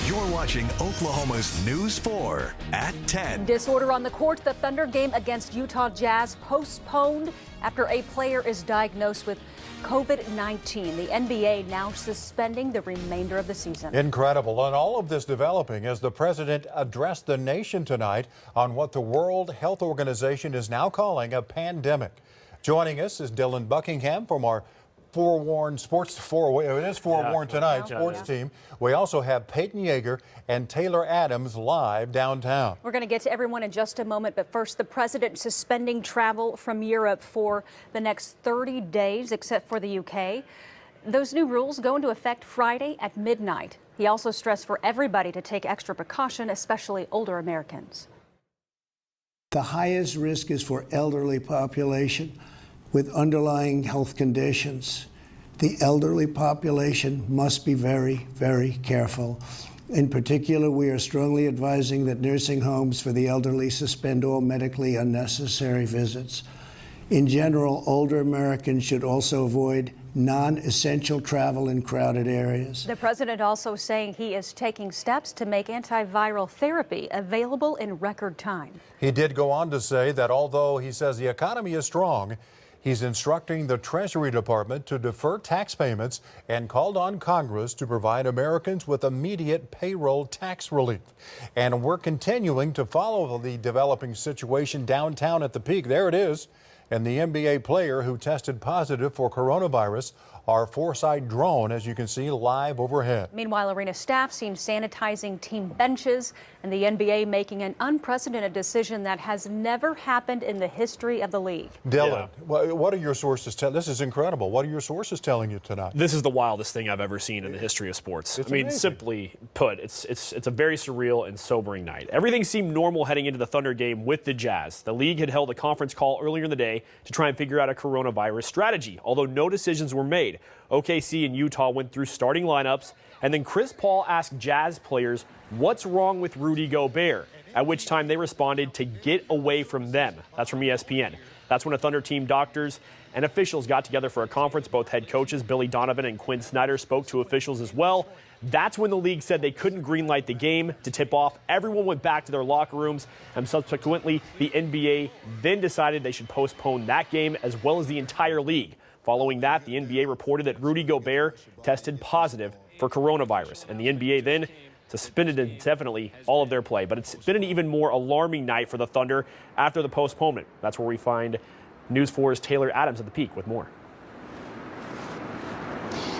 You're watching Oklahoma's News 4 at 10. Disorder on the court. The Thunder game against Utah Jazz postponed after a player is diagnosed with COVID-19. The NBA now suspending the remainder of the season. Incredible. And all of this developing as the president addressed the nation tonight on what the World Health Organization is now calling a pandemic. Joining us is Dylan Buckingham from our Forewarned Sports Forewarned tonight sports team. We also have Peyton Yeager and Taylor Adams live downtown. We're going to get to everyone in just a moment, but first, the president suspending travel from Europe for the next 30 days, except for the UK. Those new rules go into effect Friday at midnight. He also stressed for everybody to take extra precaution, especially older Americans. The highest risk is for elderly population with underlying health conditions. The elderly population must be very, very careful. In particular, we are strongly advising that nursing homes for the elderly suspend all medically unnecessary visits. In general, older Americans should also avoid non-essential travel in crowded areas. The president also saying he is taking steps to make antiviral therapy available in record time. He did go on to say that although he says the economy is strong, he's instructing the Treasury Department to defer tax payments and called on Congress to provide Americans with immediate payroll tax relief. And we're continuing to follow the developing situation downtown at the Peak. There it is. And the NBA player who tested positive for coronavirus, our Foresight drone, as you can see live overhead. Meanwhile, arena staff seen sanitizing team benches, and the NBA making an unprecedented decision that has never happened in the history of the league. Dylan, what are your sources telling? This is incredible. What are your sources telling you tonight? This is the wildest thing I've ever seen in the history of sports. It's I mean, amazing. Simply put, it's a very surreal and sobering night. Everything seemed normal heading into the Thunder game with the Jazz. The league had held a conference call earlier in the day to try and figure out a coronavirus strategy, although no decisions were made. OKC and Utah went through starting lineups, and then Chris Paul asked Jazz players what's wrong with Rudy Gobert, at which time they responded to get away from them. That's from ESPN. That's when a Thunder team doctors and officials got together for a conference. Both head coaches, Billy Donovan and Quinn Snyder, spoke to officials as well. That's when the league said they couldn't greenlight the game to tip off. Everyone went back to their locker rooms, and subsequently the NBA then decided they should postpone that game as well as the entire league. Following that, the NBA reported that Rudy Gobert tested positive for coronavirus, and the NBA then suspended indefinitely all of their play. But it's been an even more alarming night for the Thunder after the postponement. That's where we find News 4's Taylor Adams at the Peak with more.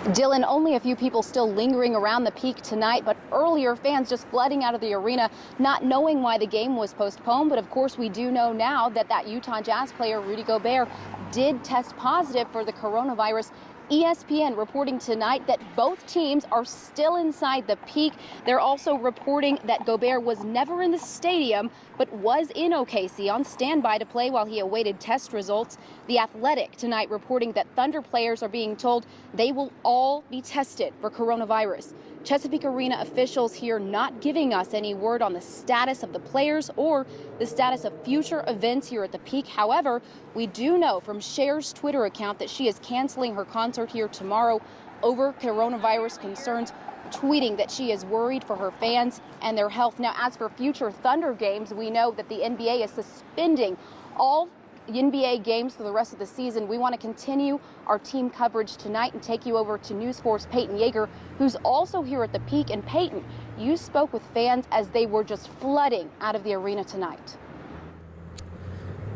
Dylan, only a few people still lingering around the Peak tonight, but earlier fans just flooding out of the arena, not knowing why the game was postponed. But of course, we do know now that Utah Jazz player Rudy Gobert did test positive for the coronavirus. ESPN reporting tonight that both teams are still inside the Peak. They're also reporting that Gobert was never in the stadium, but was in OKC on standby to play while he awaited test results. The Athletic tonight reporting that Thunder players are being told they will all be tested for coronavirus. Chesapeake Arena officials here not giving us any word on the status of the players or the status of future events here at the Peak. However, we do know from Cher's Twitter account that she is canceling her concert here tomorrow over coronavirus concerns, tweeting that she is worried for her fans and their health. Now, as for future Thunder games, we know that the NBA is suspending all NBA games for the rest of the season. We want to continue our team coverage tonight and take you over to News 4's Peyton Yeager, who's also here at the Peak. And Peyton, you spoke with fans as they were just flooding out of the arena tonight.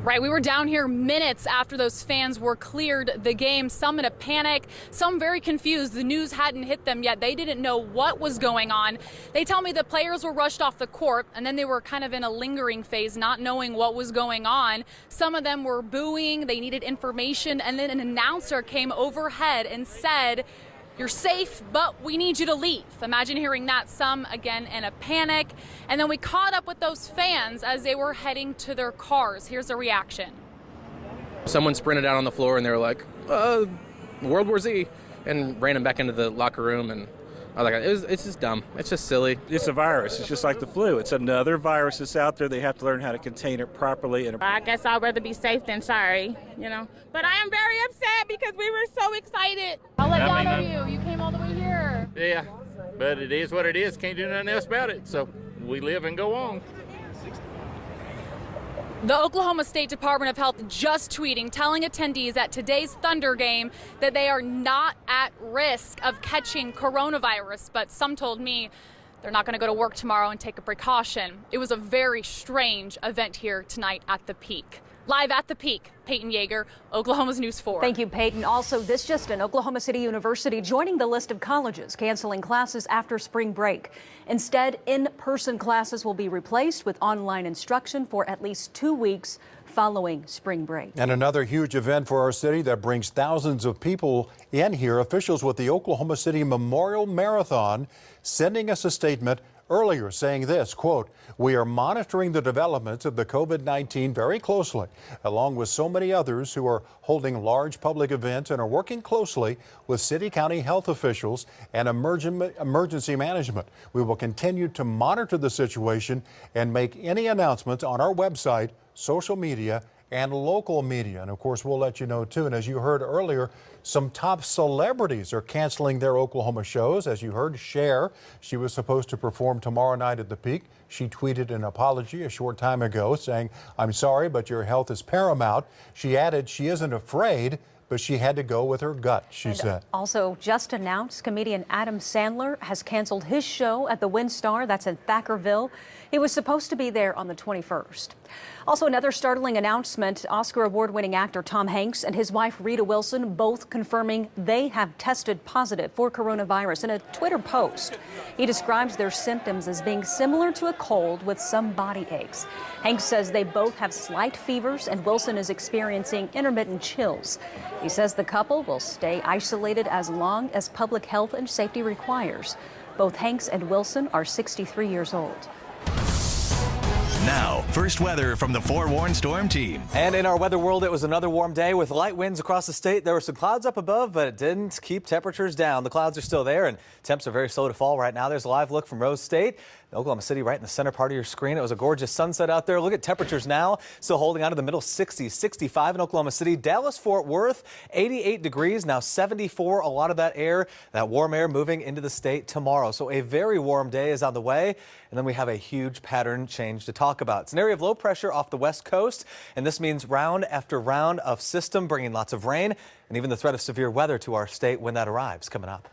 Right, we were down here minutes after those fans were cleared the game, some in a panic, some very confused. The news hadn't hit them yet. They didn't know what was going on. They tell me the players were rushed off the court, and then they were kind of in a lingering phase, not knowing what was going on. Some of them were booing, they needed information, and then an announcer came overhead and said, "You're safe, but we need you to leave." Imagine hearing that, some again in a panic. And then we caught up with those fans as they were heading to their cars. Here's a reaction. Someone sprinted out on the floor and they were like, World War Z, and ran them back into the locker room. And I was like, it's just dumb. It's just silly. It's a virus. It's just like the flu. It's another virus that's out there. They have to learn how to contain it properly. And I guess I'd rather be safe than sorry, you know. But I am very upset because we were so excited. How let down are you? You came all the way here. Yeah. but it is what it is. Can't do nothing else about it. So we live and go on. The Oklahoma State Department of Health just tweeting, telling attendees at today's Thunder game that they are not at risk of catching coronavirus. But some told me they're not going to go to work tomorrow and take a precaution. It was a very strange event here tonight at the Peak. Live at the Peak, Peyton Yeager, Oklahoma's News 4. Thank you, Peyton. Also, this just in, Oklahoma City University joining the list of colleges canceling classes after spring break. Instead, in-person classes will be replaced with online instruction for at least 2 weeks following spring break. And another huge event for our city that brings thousands of people in here. Officials with the Oklahoma City Memorial Marathon sending us a statement earlier saying this, quote, "We are monitoring the developments of the COVID-19 very closely, along with so many others who are holding large public events and are working closely with city county health officials and emergency management. We will continue to monitor the situation and make any announcements on our website, social media, and local media." And of course, we'll let you know too. And as you heard earlier, some top celebrities are canceling their Oklahoma shows. As you heard, Cher, she was supposed to perform tomorrow night at the Peak. She tweeted an apology a short time ago saying, "I'm sorry, but your health is paramount." She added she isn't afraid, but she had to go with her gut, she said. Also just announced, comedian Adam Sandler has canceled his show at the WinStar. That's in Thackerville. He was supposed to be there on the 21st. Also, another startling announcement, Oscar award-winning actor Tom Hanks and his wife Rita Wilson both confirming they have tested positive for coronavirus. In a Twitter post, he describes their symptoms as being similar to a cold with some body aches. Hanks says they both have slight fevers and Wilson is experiencing intermittent chills. He says the couple will stay isolated as long as public health and safety requires. Both Hanks and Wilson are 63 years old. Now, first weather from the Forewarned Storm Team. And in our weather world, it was another warm day with light winds across the state. There were some clouds up above, but it didn't keep temperatures down. The clouds are still there, and temps are very slow to fall right now. There's a live look from Rose State, Oklahoma City, right in the center part of your screen. It was a gorgeous sunset out there. Look at temperatures now, still holding on to the middle 60s, 65 in Oklahoma City. Dallas, Fort Worth, 88 degrees, now 74. A lot of that air, that warm air moving into the state tomorrow. So a very warm day is on the way. And then we have a huge pattern change to talk about. It's an area of low pressure off the west coast, and this means round after round of system bringing lots of rain and even the threat of severe weather to our state when that arrives. Coming up.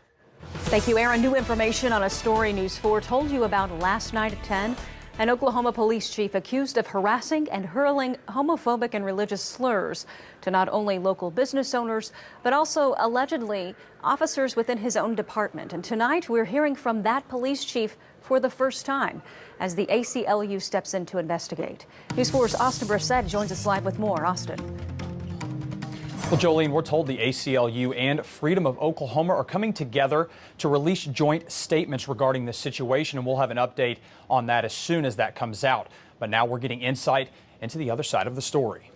Thank you, Aaron. New information on a story News 4 told you about last night at 10. An Oklahoma police chief accused of harassing and hurling homophobic and religious slurs to not only local business owners, but also allegedly officers within his own department. And tonight we're hearing from that police chief for the first time as the ACLU steps in to investigate. News 4's Austin Brissett joins us live with more. Austin. Well, Jolene, we're told the ACLU and Freedom of Oklahoma are coming together to release joint statements regarding this situation, and we'll have an update on that as soon as that comes out. But now we're getting insight into the other side of the story.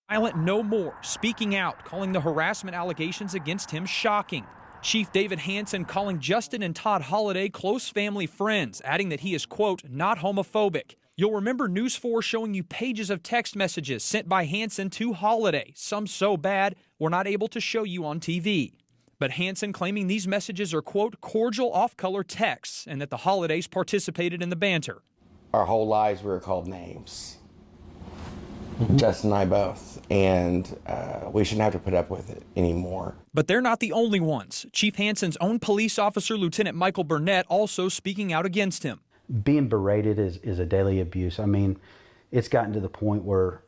Silent no more, speaking out, calling the harassment allegations against him shocking. Chief David Hansen calling Justin and Todd Holliday close family friends, adding that he is, quote, not homophobic. You'll remember News 4 showing you pages of text messages sent by Hansen to Holliday, some so bad we're not able to show you on TV. But Hansen claiming these messages are, quote, cordial off-color texts and that the Hollidays participated in the banter. Our whole lives we were called names. Justin and I both, and we shouldn't have to put up with it anymore. But they're not the only ones. Chief Hansen's own police officer, Lieutenant Michael Burnett, also speaking out against him. Being berated is a daily abuse. I mean, it's gotten to the point where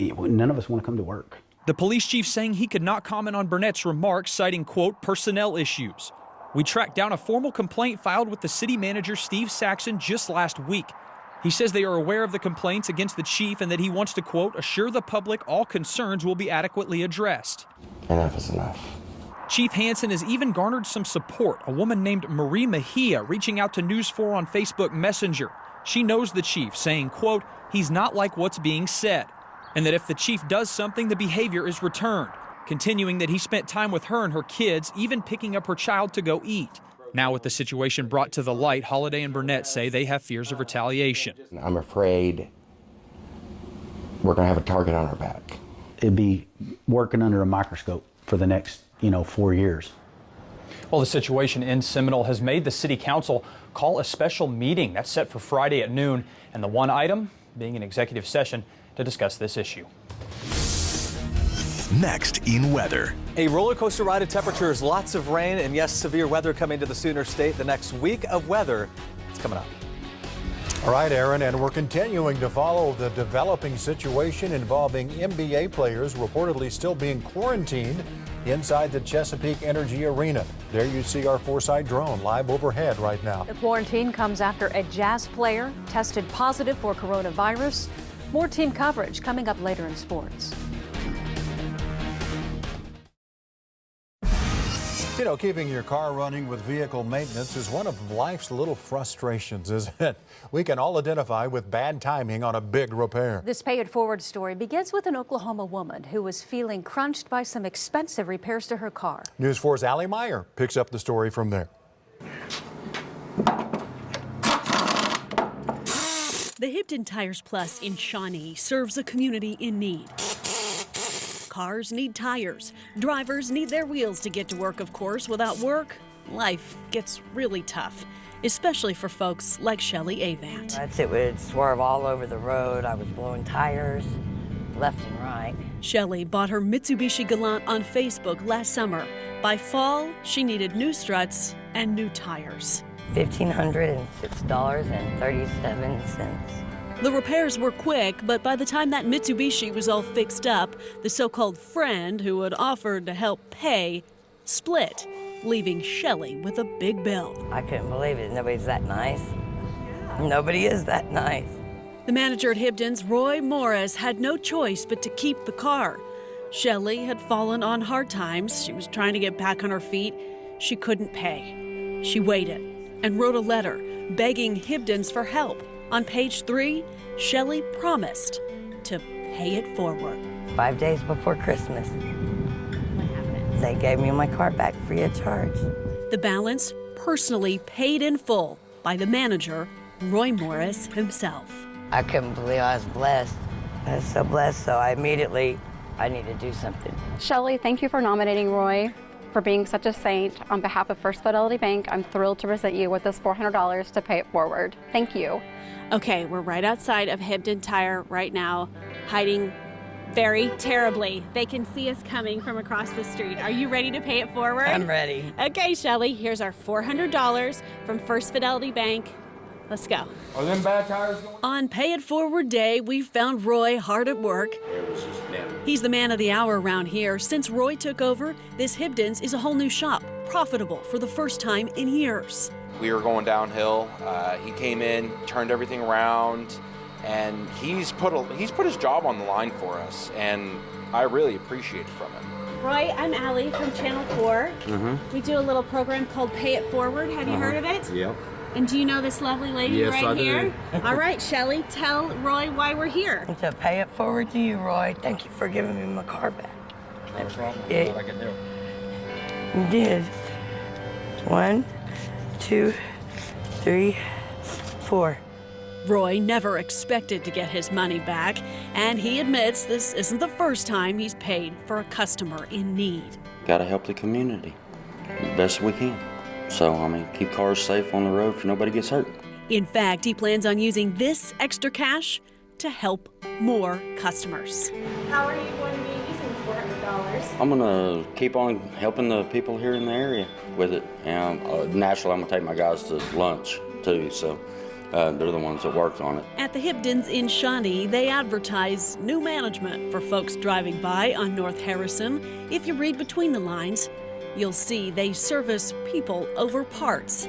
none of us want to come to work. The police chief saying he could not comment on Burnett's remarks, citing, quote, personnel issues. We tracked down a formal complaint filed with the city manager, Steve Saxon, just last week. He says they are aware of the complaints against the chief and that he wants to, quote, assure the public all concerns will be adequately addressed. Enough is enough. Chief Hansen has even garnered some support. A woman named Marie Mejia reaching out to News 4 on Facebook Messenger. She knows the chief, saying, quote, he's not like what's being said, and that if the chief does something, the behavior is returned. Continuing that he spent time with her and her kids, even picking up her child to go eat. Now with the situation brought to the light, Holliday and Burnett say they have fears of retaliation. I'm afraid we're going to have a target on our back. It'd be working under a microscope for the next 4 years. Well, the situation in Seminole has made the city council call a special meeting that's set for Friday at noon, and the one item being an executive session to discuss this issue. Next in weather. A roller coaster ride of temperatures, lots of rain, and yes, severe weather coming to the Sooner State. The next week of weather is coming up. All right, Aaron, and we're continuing to follow the developing situation involving NBA players reportedly still being quarantined inside the Chesapeake Energy Arena. There you see our Foresight drone live overhead right now. The quarantine comes after a Jazz player tested positive for coronavirus. More team coverage coming up later in sports. You know, keeping your car running with vehicle maintenance is one of life's little frustrations, isn't it? We can all identify with bad timing on a big repair. This Pay It Forward story begins with an Oklahoma woman who was feeling crunched by some expensive repairs to her car. News 4's Allie Meyer picks up the story from there. The Hibden Tires Plus in Shawnee serves a community in need. Cars need tires. Drivers need their wheels to get to work, of course. Without work, life gets really tough, especially for folks like Shelly Avant. It would swerve all over the road. I was blowing tires left and right. Shelly bought her Mitsubishi Galant on Facebook last summer. By fall, she needed new struts and new tires. $1,506.37. The repairs were quick, but by the time that Mitsubishi was all fixed up, the so-called friend who had offered to help pay split, leaving Shelly with a big bill. I couldn't believe it. Nobody's that nice. Nobody is that nice. The manager at Hibden's, Roy Morris, had no choice but to keep the car. Shelly had fallen on hard times. She was trying to get back on her feet. She couldn't pay. She waited and wrote a letter begging Hibden's for help. On page 3, Shelly promised to pay it forward. 5 days before Christmas, What happened? they gave me my car back free of charge. The balance personally paid in full by the manager, Roy Morris himself. I couldn't believe I was blessed. I was so blessed, so I need to do something. Shelly, thank you for nominating Roy for being such a saint. On behalf of First Fidelity Bank, I'm thrilled to present you with this $400 to pay it forward. Thank you. Okay, we're right outside of Hibden Tire right now, hiding very terribly. They can see us coming from across the street. Are you ready to pay it forward? I'm ready. Okay, Shelly, here's our $400 from First Fidelity Bank. Let's go. Are them bad tires going? On Pay It Forward Day, we found Roy hard at work. He's the man of the hour around here. Since Roy took over, this Hibden's is a whole new shop, profitable for the first time in years. We were going downhill. He came in, turned everything around, and he's put his job on the line for us, and I really appreciate it from him. Roy, I'm Allie from Channel 4. We do a little program called Pay It Forward. Have you heard of it? Yep. And do you know this lovely lady Yes, right I do. here? All right, Shelly, tell Roy why we're here. To pay it forward to you, Roy. Thank you for giving me my car back. No problem. Yeah. What I can do. You did. 1, 2, 3, 4. Roy never expected to get his money back, and he admits this isn't the first time he's paid for a customer in need. Got to help the community the best we can. So, keep cars safe on the road so nobody gets hurt. In fact, he plans on using this extra cash to help more customers. How are you going to be using $400? I'm going to keep on helping the people here in the area with it. And naturally, I'm going to take my guys to lunch, too. So, they're the ones that worked on it. At the Hibden's in Shawnee, they advertise new management for folks driving by on North Harrison. If you read between the lines, you'll see they service people over parts,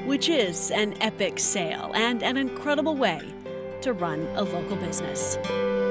which is an epic sale and an incredible way to run a local business.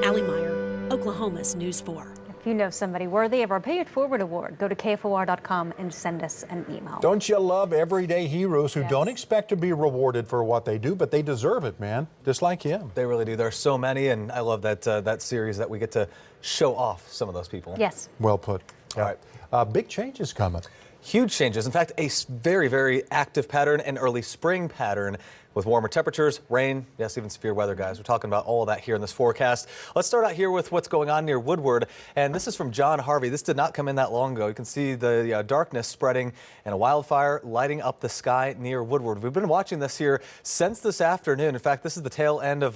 Allie Meyer, Oklahoma's News 4. If you know somebody worthy of our Pay It Forward award, go to KFOR.com and send us an email. Don't you love everyday heroes who don't expect to be rewarded for what they do, but they deserve it, man, just like him. They really do. There are so many, and I love that series that we get to show off some of those people. Yes. Well put. All right. Big changes coming. Huge changes. In fact, a very, very active pattern, an early spring pattern with warmer temperatures, rain, yes, even severe weather, guys. We're talking about all of that here in this forecast. Let's start out here with what's going on near Woodward. And this is from John Harvey. This did not come in that long ago. You can see the darkness spreading and a wildfire lighting up the sky near Woodward. We've been watching this here since this afternoon. In fact, this is the tail end of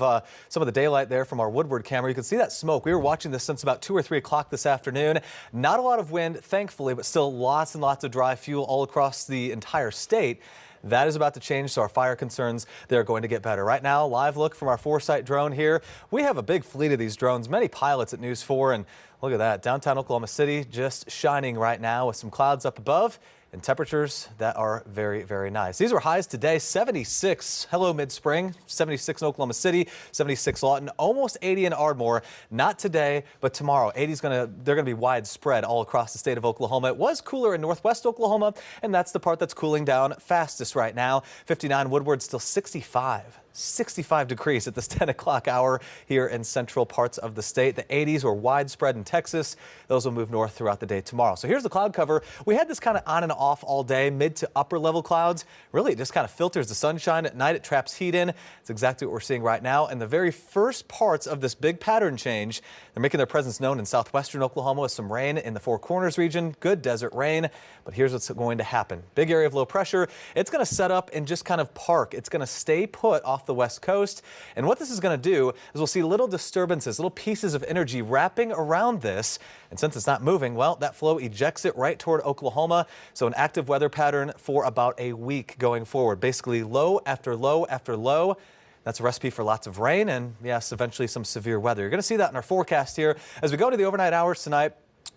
some of the daylight there from our Woodward camera. You can see that smoke. We were watching this since about 2 or 3 o'clock this afternoon. Not a lot of wind, thankfully, but still lots and lots of dry fuel all across the entire state. That is about to change, so our fire concerns, they're going to get better. Right now, live look from our Foresight drone here. We have a big fleet of these drones, many pilots at News 4, and look at that. Downtown Oklahoma City just shining right now with some clouds up above and temperatures that are very, very nice. These were highs today, 76. Hello, mid-spring. 76 in Oklahoma City, 76 Lawton, almost 80 in Ardmore. Not today, but tomorrow. 80's they're going to be widespread all across the state of Oklahoma. It was cooler in northwest Oklahoma, and that's the part that's cooling down fastest right now. 59 Woodward, still 65. 65 degrees at this 10 o'clock hour here in central parts of the state. The 80s were widespread in Texas. Those will move north throughout the day tomorrow. So here's the cloud cover. We had this kind of on and off all day, mid to upper level clouds. Really, it just kind of filters the sunshine at night. It traps heat in. It's exactly what we're seeing right now. And the very first parts of this big pattern change, they're making their presence known in southwestern Oklahoma with some rain in the Four Corners region. Good desert rain. But here's what's going to happen. Big area of low pressure. It's going to set up and just kind of park. It's going to stay put off the west coast. And what this is going to do is we'll see little disturbances, little pieces of energy wrapping around this. And since it's not moving, well, that flow ejects it right toward Oklahoma. So an active weather pattern for about a week going forward. Basically low after low after low. That's a recipe for lots of rain and, yes, eventually some severe weather. You're going to see that in our forecast here. As we go to the overnight hours tonight,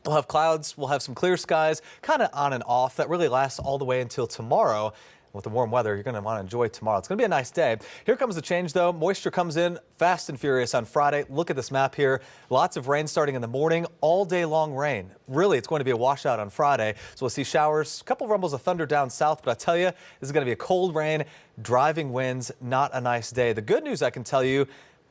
we'll have clouds, we'll have some clear skies, kind of on and off. That really lasts all the way until tomorrow. With the warm weather, you're going to want to enjoy tomorrow. It's going to be a nice day. Here comes the change, though. Moisture comes in fast and furious on Friday. Look at this map here. Lots of rain starting in the morning, all day long rain. Really, it's going to be a washout on Friday. So we'll see showers, a couple of rumbles of thunder down south. But I tell you, this is going to be a cold rain, driving winds, not a nice day. The good news I can tell you,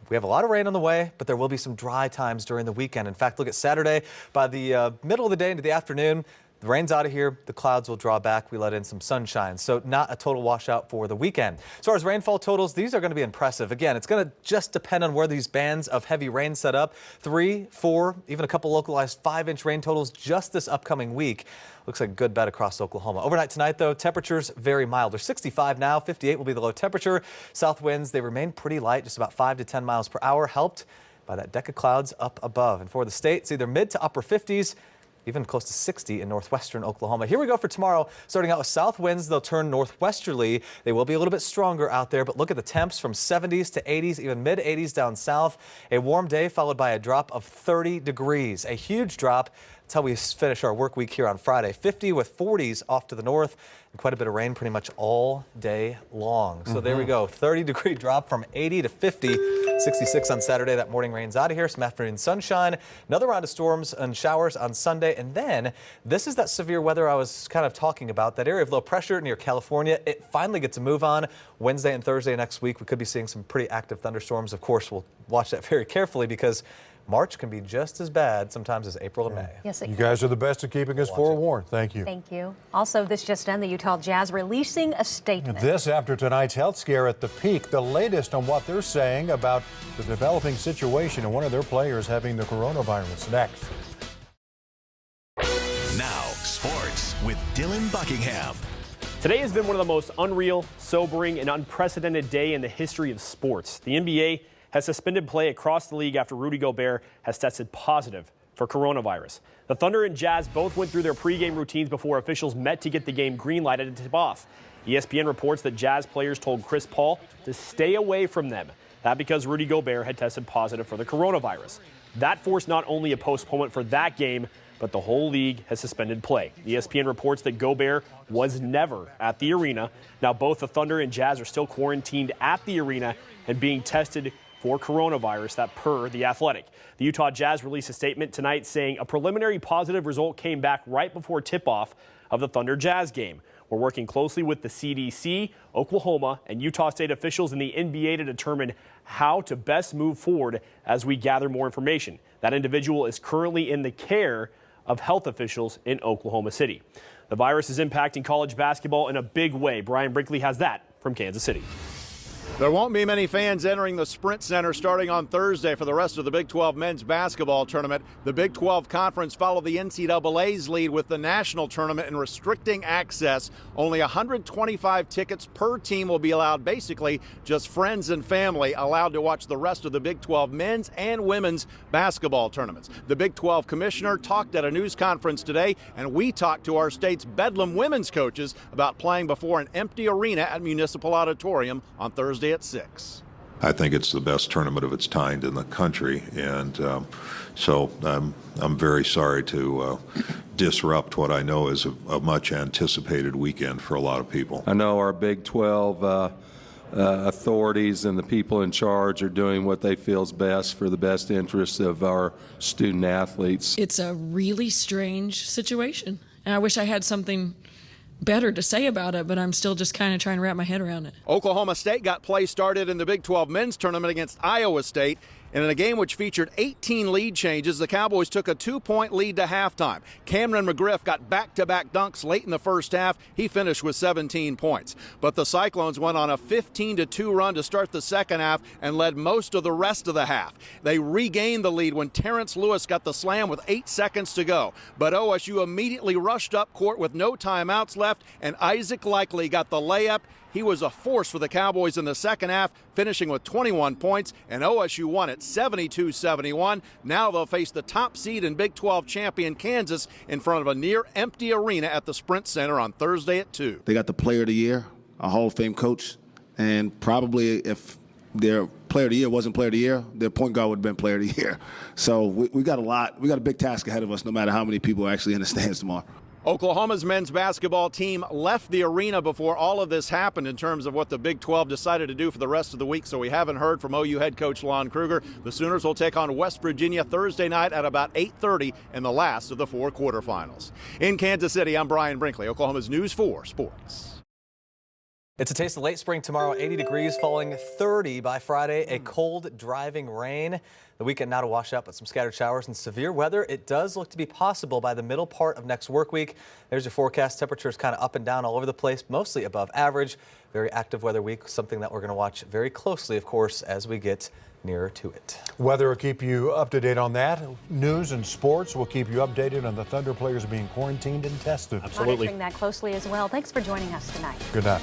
we have a lot of rain on the way, but there will be some dry times during the weekend. In fact, look at Saturday. By the middle of the day into the afternoon, the rain's out of here. The clouds will draw back. We let in some sunshine. So not a total washout for the weekend. As far as rainfall totals, these are going to be impressive. Again, it's going to just depend on where these bands of heavy rain set up. 3, 4, even a couple localized 5-inch rain totals just this upcoming week. Looks like a good bet across Oklahoma. Overnight tonight, though, temperatures very mild. They're 65 now. 58 will be the low temperature. South winds, they remain pretty light, just about 5 to 10 miles per hour, helped by that deck of clouds up above. And for the state, it's either mid to upper 50s, even close to 60 in northwestern Oklahoma. Here we go for tomorrow. Starting out with south winds, they'll turn northwesterly. They will be a little bit stronger out there, but look at the temps from 70s to 80s, even mid 80s down south. A warm day followed by a drop of 30 degrees. A huge drop. That's how we finish our work week here on Friday. 50 with 40s off to the north and quite a bit of rain pretty much all day long. So there we go. 30-degree drop from 80 to 50. 66 on Saturday. That morning rain's out of here. Some afternoon sunshine. Another round of storms and showers on Sunday. And then this is that severe weather I was kind of talking about. That area of low pressure near California. It finally gets a move on. Wednesday and Thursday next week, we could be seeing some pretty active thunderstorms. Of course, we'll watch that very carefully because March can be just as bad sometimes as April and May. Yes, it You can. guys are the best at keeping us forewarned. Thank you. Thank you. Also, this just in, the Utah Jazz releasing a statement. This after tonight's health scare at the Peak. The latest on what they're saying about the developing situation and one of their players having the coronavirus. Next. Now, sports with Dylan Buckingham. Today has been one of the most unreal, sobering, and unprecedented day in the history of sports. The NBA has suspended play across the league after Rudy Gobert has tested positive for coronavirus. The Thunder and Jazz both went through their pregame routines before officials met to get the game green-lighted and tip off. ESPN reports that Jazz players told Chris Paul to stay away from them. That because Rudy Gobert had tested positive for the coronavirus. That forced not only a postponement for that game, but the whole league has suspended play. ESPN reports that Gobert was never at the arena. Now both the Thunder and Jazz are still quarantined at the arena and being tested for coronavirus, that per The Athletic. The Utah Jazz released a statement tonight saying a preliminary positive result came back right before tip-off of the Thunder Jazz game. We're working closely with the CDC, Oklahoma, and Utah State officials in the NBA to determine how to best move forward as we gather more information. That individual is currently in the care of health officials in Oklahoma City. The virus is impacting college basketball in a big way. Brian Brinkley has that from Kansas City. There won't be many fans entering the Sprint Center starting on Thursday for the rest of the Big 12 men's basketball tournament. The Big 12 Conference followed the NCAA's lead with the national tournament in restricting access. Only 125 tickets per team will be allowed. Basically, just friends and family allowed to watch the rest of the Big 12 men's and women's basketball tournaments. The Big 12 commissioner talked at a news conference today, and we talked to our state's Bedlam women's coaches about playing before an empty arena at Municipal Auditorium on Thursday at 6. I think it's the best tournament of its kind in the country, and so I'm very sorry to disrupt what I know is a much anticipated weekend for a lot of people. I know our Big 12 authorities and the people in charge are doing what they feel is best for the best interests of our student athletes. It's a really strange situation, and I wish I had something better to say about it, but I'm still just kind of trying to wrap my head around it. Oklahoma State got play started in the Big 12 men's tournament against Iowa State. And in a game which featured 18 lead changes, the Cowboys took a 2-point lead to halftime. Cameron McGriff got back-to-back dunks late in the first half. He finished with 17 points. But the Cyclones went on a 15-2 run to start the second half and led most of the rest of the half. They regained the lead when Terrence Lewis got the slam with 8 seconds to go. But OSU immediately rushed up court with no timeouts left, and Isaac Likely got the layup. He was a force for the Cowboys in the second half, finishing with 21 points, and OSU won it 72-71. Now they'll face the top seed in Big 12 champion Kansas in front of a near-empty arena at the Sprint Center on Thursday at 2. They got the Player of the Year, a Hall of Fame coach, and probably if their Player of the Year wasn't Player of the Year, their point guard would have been Player of the Year. So we got a lot. We got a big task ahead of us, no matter how many people are actually in the stands tomorrow. Oklahoma's men's basketball team left the arena before all of this happened in terms of what the Big 12 decided to do for the rest of the week, so we haven't heard from OU head coach Lon Kruger. The Sooners will take on West Virginia Thursday night at about 8:30 in the last of the 4 quarterfinals. In Kansas City, I'm Brian Brinkley, Oklahoma's News 4 Sports. It's a taste of late spring tomorrow, 80 degrees, falling 30 by Friday. A cold, driving rain. The weekend now to wash up with some scattered showers and severe weather. It does look to be possible by the middle part of next work week. There's your forecast. Temperatures kind of up and down all over the place, mostly above average. Very active weather week, something that we're going to watch very closely, of course, as we get nearer to it. Weather will keep you up to date on that. News and sports will keep you updated on the Thunder players being quarantined and tested. Monitoring that closely as well. Thanks for joining us tonight. Good night.